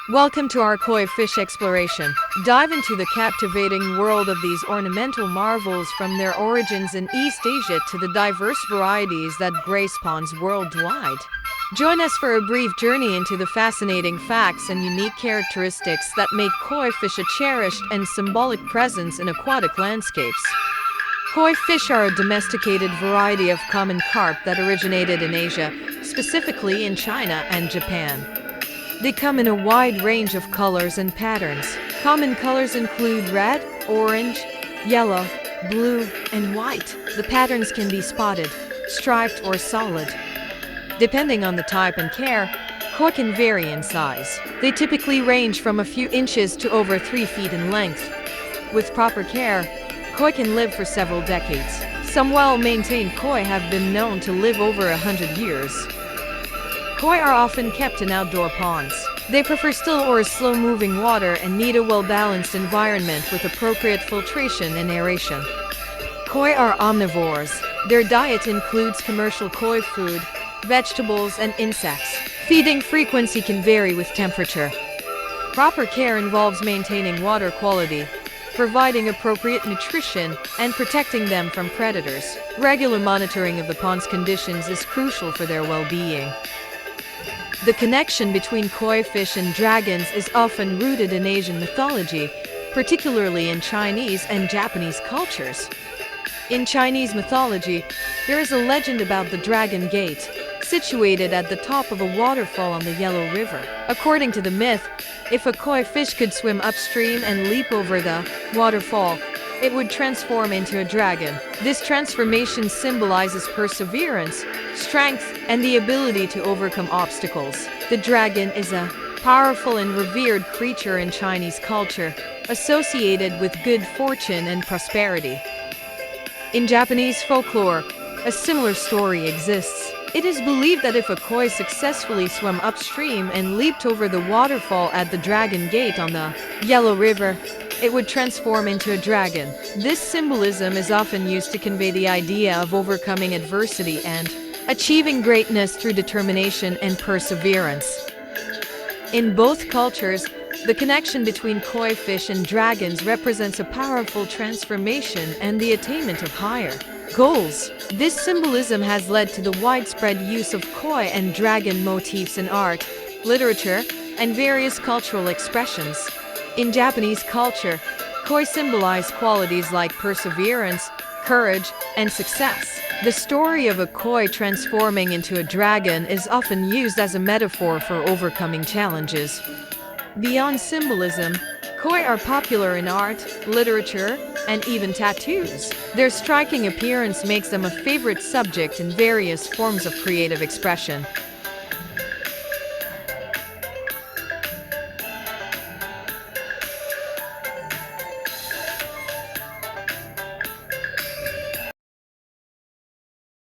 Welcome to our koi fish exploration. Dive into the captivating world of these ornamental marvels, from their origins in East Asia to the diverse varieties that grace ponds worldwide. Join us for a brief journey into the fascinating facts and unique characteristics that make koi fish a cherished and symbolic presence in aquatic landscapes. Koi fish are a domesticated variety of common carp that originated in Asia, specifically in China and Japan. They come in a wide range of colors and patterns. Common colors include red, orange, yellow, blue, and white. The patterns can be spotted, striped, or solid. Depending on the type and care, koi can vary in size. They typically range from a few inches to over 3 feet in length. With proper care, koi can live for several decades. Some well-maintained koi have been known to live over 100 years. Koi are often kept in outdoor ponds. They prefer still or slow-moving water and need a well-balanced environment with appropriate filtration and aeration. Koi are omnivores. Their diet includes commercial koi food, vegetables, and insects. Feeding frequency can vary with temperature. Proper care involves maintaining water quality, providing appropriate nutrition, and protecting them from predators. Regular monitoring of the pond's conditions is crucial for their well-being. The connection between koi fish and dragons is often rooted in Asian mythology, particularly in Chinese and Japanese cultures. In Chinese mythology, there is a legend about the Dragon Gate, situated at the top of a waterfall on the Yellow River. According to the myth, if a koi fish could swim upstream and leap over the waterfall, it would transform into a dragon. This transformation symbolizes perseverance, strength, and the ability to overcome obstacles. The dragon is a powerful and revered creature in Chinese culture, associated with good fortune and prosperity. In Japanese folklore, a similar story exists. It is believed that if a koi successfully swam upstream and leaped over the waterfall at the Dragon Gate on the Yellow River, it would transform into a dragon. This symbolism is often used to convey the idea of overcoming adversity and achieving greatness through determination and perseverance. In both cultures, the connection between koi fish and dragons represents a powerful transformation and the attainment of higher goals. This symbolism has led to the widespread use of koi and dragon motifs in art, literature, and various cultural expressions. In Japanese culture, koi symbolize qualities like perseverance, courage, and success. The story of a koi transforming into a dragon is often used as a metaphor for overcoming challenges. Beyond symbolism, koi are popular in art, literature, and even tattoos. Their striking appearance makes them a favorite subject in various forms of creative expression.